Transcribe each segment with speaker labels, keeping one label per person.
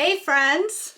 Speaker 1: Hey friends!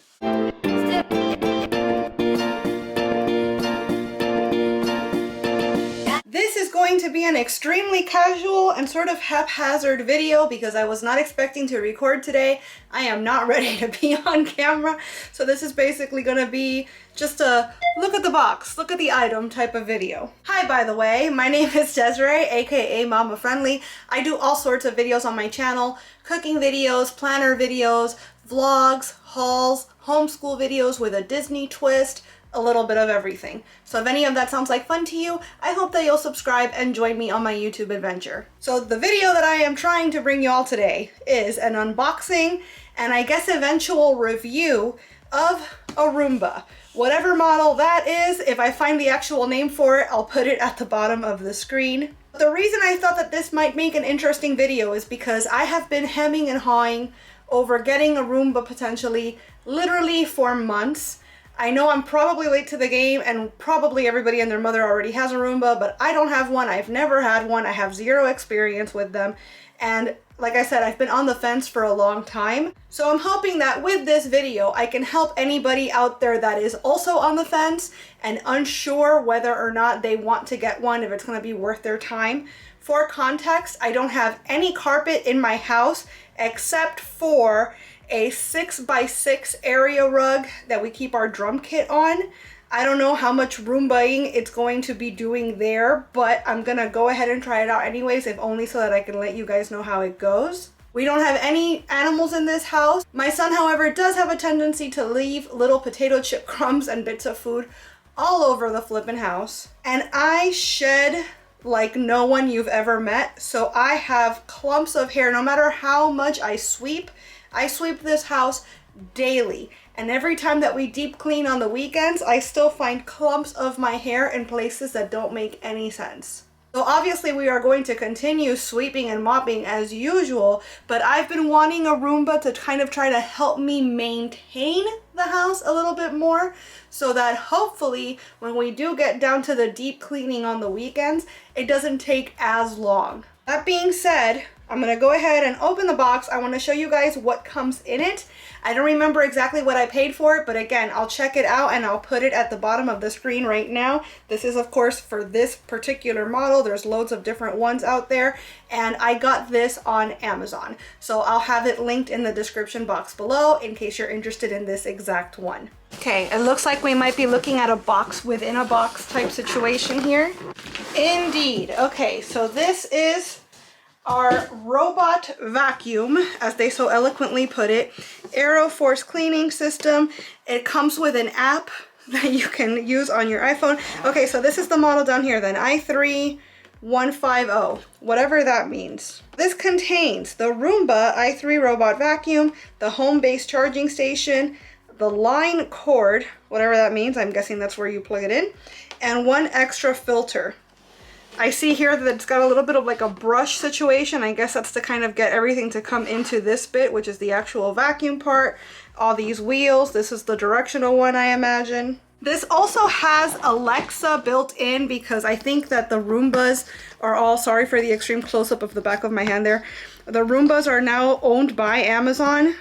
Speaker 1: This is going to be an extremely casual and sort of haphazard video because I was not expecting to record today. I am not ready to be on camera, so this is basically going to be just a look at the box, look at the item type of video. Hi, by the way, my name is Desiree, aka Mommafriendly. I do all sorts of videos on my channel, cooking videos, planner videos, vlogs, hauls, homeschool videos with a Disney twist, a little bit of everything. So if any of that sounds like fun to you, I hope that you'll subscribe and join me on my YouTube adventure. So the video that I am trying to bring y'all today is an unboxing and I guess eventual review of a Roomba. Whatever model that is, if I find the actual name for it, I'll put it at the bottom of the screen. The reason I thought that this might make an interesting video is because I have been hemming and hawing over getting a Roomba potentially literally for months. I know I'm probably late to the game and probably everybody and their mother already has a Roomba, but I don't have one. I've never had one. I have zero experience with them. And like I said, I've been on the fence for a long time. So I'm hoping that with this video, I can help anybody out there that is also on the fence and unsure whether or not they want to get one, if it's going to be worth their time. For context, I don't have any carpet in my house except for a 6x6 area rug that we keep our drum kit on. I don't know how much Roombaing it's going to be doing there, but I'm gonna go ahead and try it out anyways, if only so that I can let you guys know how it goes. We don't have any animals in this house. My son, however, does have a tendency to leave little potato chip crumbs and bits of food all over the flippin' house. And I shed like no one you've ever met, so I have clumps of hair no matter how much I sweep. I sweep this house daily, and every time that we deep clean on the weekends, I still find clumps of my hair in places that don't make any sense. So obviously we are going to continue sweeping and mopping as usual, but I've been wanting a Roomba to kind of try to help me maintain the house a little bit more, so that hopefully when we do get down to the deep cleaning on the weekends, it doesn't take as long. That being said, I'm gonna go ahead and open the box. I wanna show you guys what comes in it. I don't remember exactly what I paid for it, but again, I'll check it out and I'll put it at the bottom of the screen right now. This is of course for this particular model. There's loads of different ones out there, and I got this on Amazon. So I'll have it linked in the description box below in case you're interested in this exact one. Okay, it looks like we might be looking at a box within a box type situation here. Indeed. Okay, so this is our robot vacuum, as they so eloquently put it. Aero Force cleaning system. It comes with an app that you can use on your iPhone. Okay, so this is the model down here then, i3 150, whatever that means. This contains the Roomba i3 robot vacuum, the home base charging station, the line cord, whatever that means, I'm guessing that's where you plug it in, and one extra filter. I see here that it's got a little bit of like a brush situation. I guess that's to kind of get everything to come into this bit, which is the actual vacuum part. All these wheels, this is the directional one, I imagine. This also has Alexa built in because I think that the Roombas are all, sorry for the extreme close-up of the back of my hand there, the Roombas are now owned by Amazon.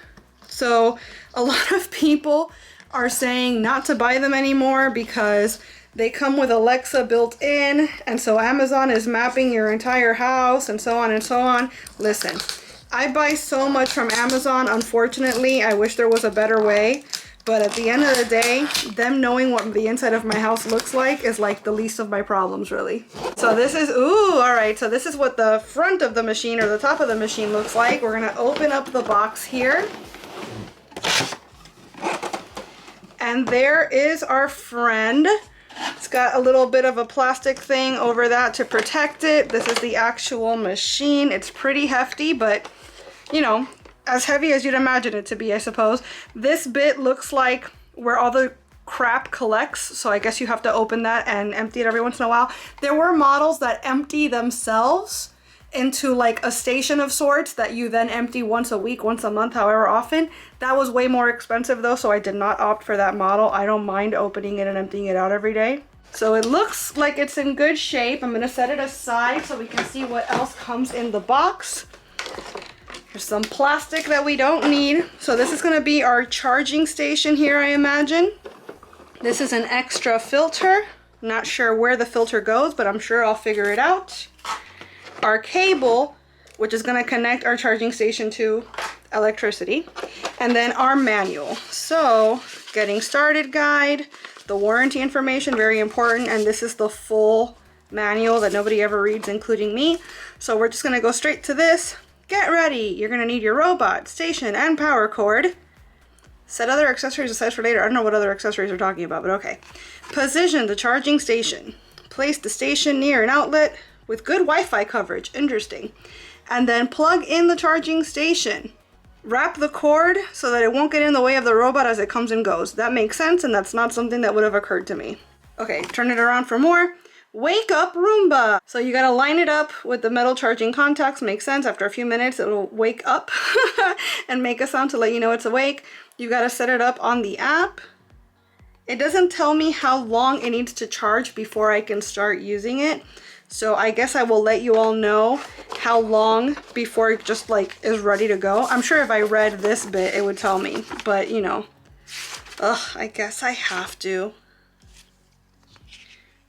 Speaker 1: So a lot of people are saying not to buy them anymore because they come with Alexa built in, and so Amazon is mapping your entire house and so on and so on. Listen, I buy so much from Amazon, unfortunately. I wish there was a better way, but at the end of the day, them knowing what the inside of my house looks like is like the least of my problems, really. So this is, ooh, all right, so this is what the front of the machine or the top of the machine looks like. We're gonna open up the box here. And there is our friend. It's got a little bit of a plastic thing over that to protect it. This is the actual machine. It's pretty hefty, but you know, as heavy as you'd imagine it to be, I suppose. This bit looks like where all the crap collects, so I guess you have to open that and empty it every once in a while. There were models that empty themselves into like a station of sorts that you then empty once a week, once a month, however often. That was way more expensive though, so I did not opt for that model. I don't mind opening it and emptying it out every day. So it looks like it's in good shape. I'm gonna set it aside so we can see what else comes in the box. There's some plastic that we don't need. So this is gonna be our charging station here, I imagine. This is an extra filter. Not sure where the filter goes, but I'm sure I'll figure it out. Our cable, which is gonna connect our charging station to electricity. And then our manual. So, getting started guide, the warranty information, very important. And this is the full manual that nobody ever reads, including me. So we're just gonna go straight to this. Get ready. You're gonna need your robot, station, and power cord. Set other accessories aside for later. I don't know what other accessories we're talking about, but okay. Position the charging station. Place the station near an outlet with good Wi-Fi coverage. Interesting. And then plug in the charging station. Wrap the cord so that it won't get in the way of the robot as it comes and goes. That makes sense, and that's not something that would have occurred to me. Okay, turn it around for more. Wake up Roomba. So you gotta line it up with the metal charging contacts. Makes sense. After a few minutes, it'll wake up and make a sound to let you know it's awake. You gotta set it up on the app. It doesn't tell me how long it needs to charge before I can start using it. So I guess I will let you all know how long before it just like is ready to go. I'm sure if I read this bit, it would tell me, but you know, I guess I have to.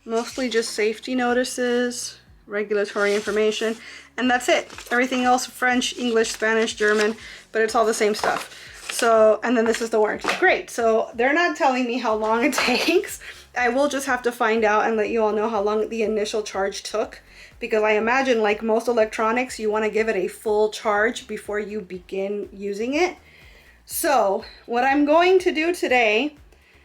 Speaker 1: Mostly just safety notices, regulatory information, and that's it. Everything else, French, English, Spanish, German, but it's all the same stuff. So, and then this is the warranty. Great, so they're not telling me how long it takes. I will just have to find out and let you all know how long the initial charge took, because I imagine like most electronics, you want to give it a full charge before you begin using it. So what I'm going to do today,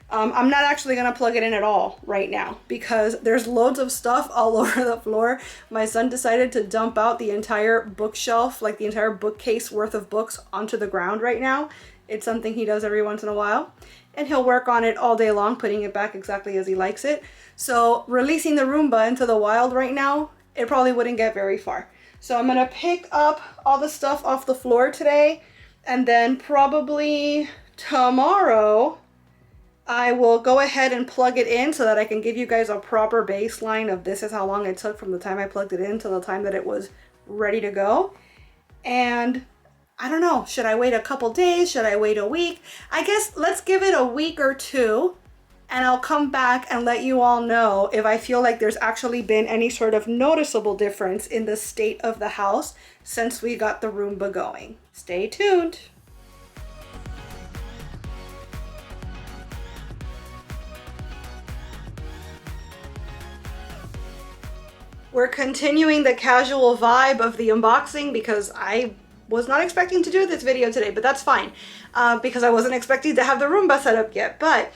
Speaker 1: I'm not actually going to plug it in at all right now because there's loads of stuff all over the floor. My son decided to dump out the entire bookshelf, like the entire bookcase worth of books onto the ground right now. It's something he does every once in a while, and he'll work on it all day long, putting it back exactly as he likes it. So releasing the Roomba into the wild right now, it probably wouldn't get very far. So I'm gonna pick up all the stuff off the floor today, and then probably tomorrow I will go ahead and plug it in so that I can give you guys a proper baseline of this is how long it took from the time I plugged it in to the time that it was ready to go. And I don't know, should I wait a couple days? Should I wait a week? I guess let's give it a week or two, and I'll come back and let you all know if I feel like there's actually been any sort of noticeable difference in the state of the house since we got the Roomba going. Stay tuned. We're continuing the casual vibe of the unboxing because I was not expecting to do this video today, but that's fine because I wasn't expecting to have the Roomba set up yet. But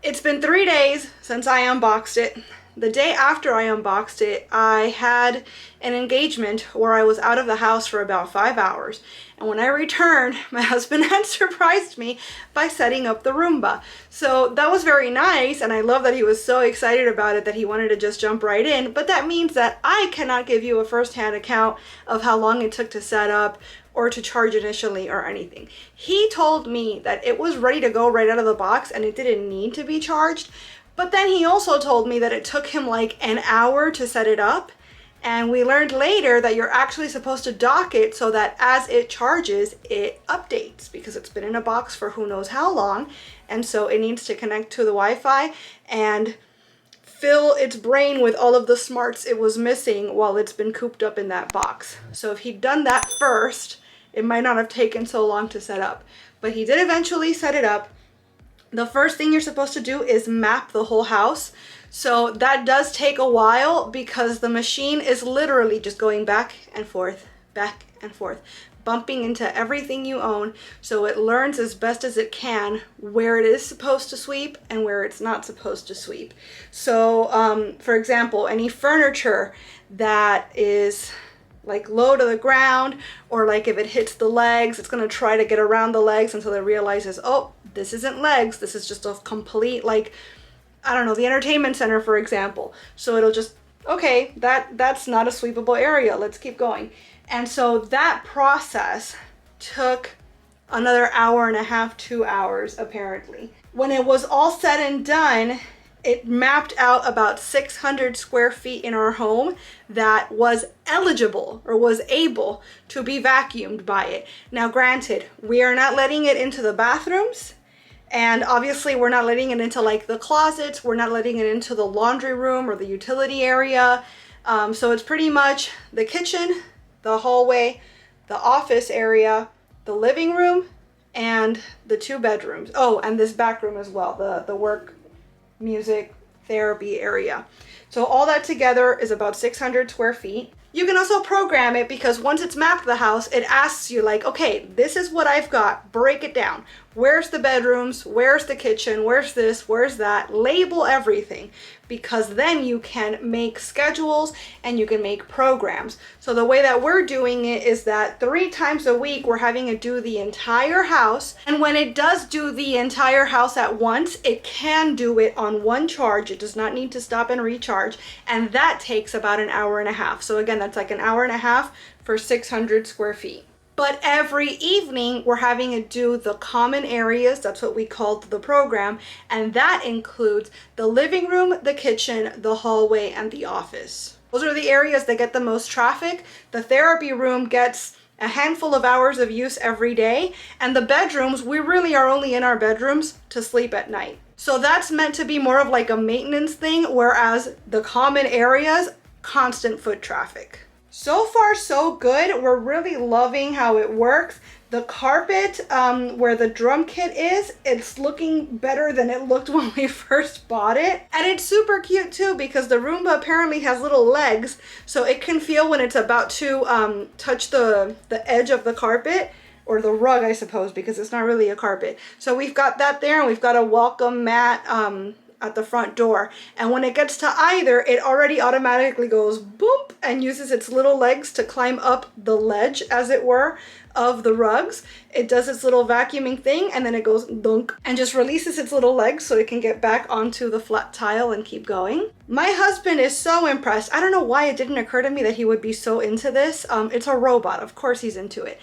Speaker 1: it's been 3 days since I unboxed it. The day after I unboxed it, I had an engagement where I was out of the house for about 5 hours. And when I returned, my husband had surprised me by setting up the Roomba. So that was very nice, and I love that he was so excited about it that he wanted to just jump right in. But that means that I cannot give you a first-hand account of how long it took to set up or to charge initially or anything. He told me that it was ready to go right out of the box and it didn't need to be charged. But then he also told me that it took him like an hour to set it up. And we learned later that you're actually supposed to dock it so that as it charges, it updates because it's been in a box for who knows how long. And so it needs to connect to the Wi-Fi and fill its brain with all of the smarts it was missing while it's been cooped up in that box. So if he'd done that first, it might not have taken so long to set up. But he did eventually set it up. The first thing you're supposed to do is map the whole house. So that does take a while because the machine is literally just going back and forth, bumping into everything you own. So it learns as best as it can where it is supposed to sweep and where it's not supposed to sweep. So for example, any furniture that is like low to the ground, or like if it hits the legs, it's gonna try to get around the legs until it realizes, oh, this isn't legs, this is just a complete, like, I don't know, the entertainment center, for example. So it'll just, okay, that's not a sweepable area, let's keep going. And so that process took another hour and a half, 2 hours, apparently. When it was all said and done, it mapped out about 600 square feet in our home that was eligible or was able to be vacuumed by it. Now granted, we are not letting it into the bathrooms, and obviously we're not letting it into like the closets, we're not letting it into the laundry room or the utility area. So it's pretty much the kitchen, the hallway, the office area, the living room, and the 2 bedrooms. Oh, and this back room as well, the work, music, therapy area. So all that together is about 600 square feet. You can also program it because once it's mapped the house, it asks you like, okay, this is what I've got, break it down. Where's the bedrooms? Where's the kitchen? Where's this? Where's that? Label everything, because then you can make schedules and you can make programs. So the way that we're doing it is that 3 times a week, we're having it do the entire house. And when it does do the entire house at once, it can do it on one charge. It does not need to stop and recharge. And that takes about an hour and a half. So again, that's like an hour and a half for 600 square feet. But every evening we're having it do the common areas. That's what we called the program. And that includes the living room, the kitchen, the hallway, and the office. Those are the areas that get the most traffic. The therapy room gets a handful of hours of use every day. And the bedrooms, we really are only in our bedrooms to sleep at night. So that's meant to be more of like a maintenance thing, whereas the common areas, constant foot traffic. So far, so good. We're really loving how it works. The carpet where the drum kit is, it's looking better than it looked when we first bought it. And it's super cute too because the Roomba apparently has little legs, so it can feel when it's about to touch the edge of the carpet, or the rug, I suppose, because it's not really a carpet. So we've got that there, and we've got a welcome mat at the front door. And when it gets to either, it already automatically goes boop and uses its little legs to climb up the ledge, as it were, of the rugs. It does its little vacuuming thing, and then it goes dunk and just releases its little legs so it can get back onto the flat tile and keep going. My husband is so impressed. I don't know why it didn't occur to me that he would be so into this. It's a robot, of course he's into it.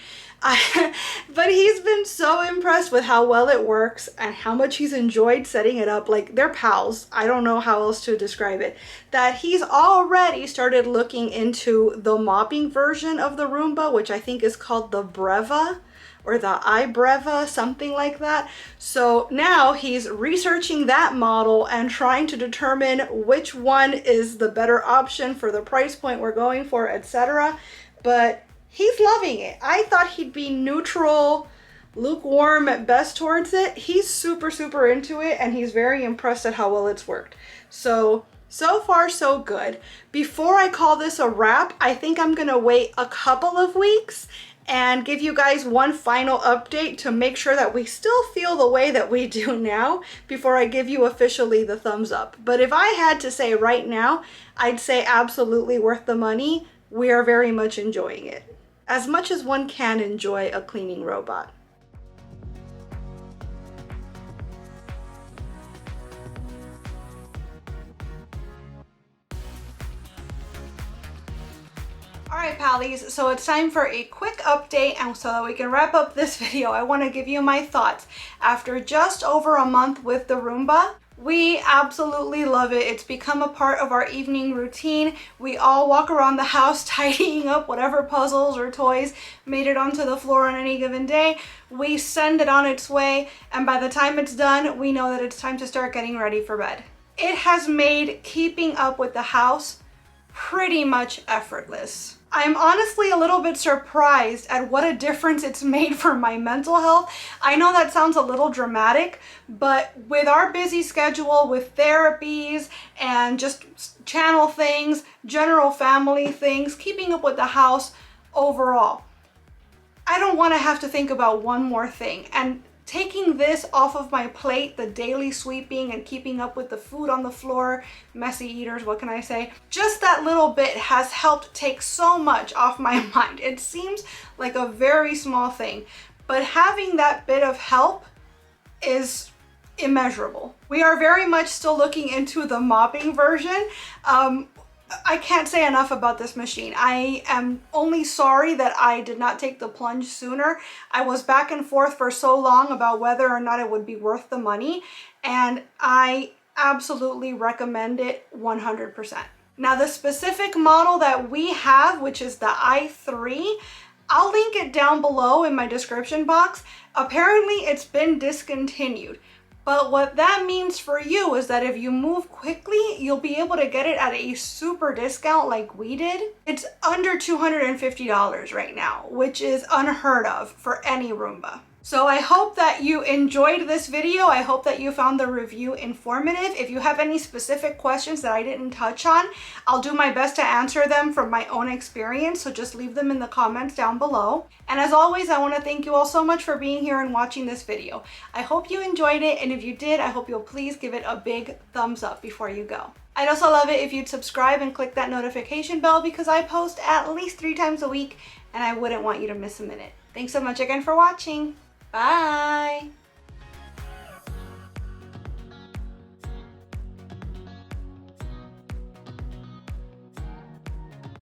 Speaker 1: But he's been so impressed with how well it works and how much he's enjoyed setting it up. Like, they're pals, I don't know how else to describe it, that he's already started looking into the mopping version of the Roomba, which I think is called the Breva or the iBreva, something like that. So now he's researching that model and trying to determine which one is the better option for the price point we're going for, etc. But he's loving it. I thought he'd be neutral, lukewarm at best towards it. He's super, super into it, and he's very impressed at how well it's worked. So far, so good. Before I call this a wrap, I think I'm gonna wait a couple of weeks and give you guys one final update to make sure that we still feel the way that we do now before I give you officially the thumbs up. But if I had to say right now, I'd say absolutely worth the money. We are very much enjoying it, as much as one can enjoy a cleaning robot. Alright pallies, so it's time for a quick update, and so that we can wrap up this video, I want to give you my thoughts. After just over a month with the Roomba, we absolutely love it. It's become a part of our evening routine. We all walk around the house tidying up whatever puzzles or toys made it onto the floor on any given day. We send it on its way, and by the time it's done, we know that it's time to start getting ready for bed. It has made keeping up with the house pretty much effortless. I'm honestly a little bit surprised at what a difference it's made for my mental health. I know that sounds a little dramatic, but with our busy schedule with therapies and just channel things, general family things, keeping up with the house overall, I don't want to have to think about one more thing. And taking this off of my plate, the daily sweeping and keeping up with the food on the floor, messy eaters, what can I say? Just that little bit has helped take so much off my mind. It seems like a very small thing, but having that bit of help is immeasurable. We are very much still looking into the mopping version. I can't say enough about this machine. I am only sorry that I did not take the plunge sooner. I was back and forth for so long about whether or not it would be worth the money, and I absolutely recommend it 100%. Now the specific model that we have, which is the i3, I'll link it down below in my description box. Apparently it's been discontinued. But what that means for you is that if you move quickly, you'll be able to get it at a super discount like we did. It's under $250 right now, which is unheard of for any Roomba. So I hope that you enjoyed this video. I hope that you found the review informative. If you have any specific questions that I didn't touch on, I'll do my best to answer them from my own experience. So just leave them in the comments down below. And as always, I want to thank you all so much for being here and watching this video. I hope you enjoyed it. And if you did, I hope you'll please give it a big thumbs up before you go. I'd also love it if you'd subscribe and click that notification bell because I post at least 3 times a week and I wouldn't want you to miss a minute. Thanks so much again for watching. Bye!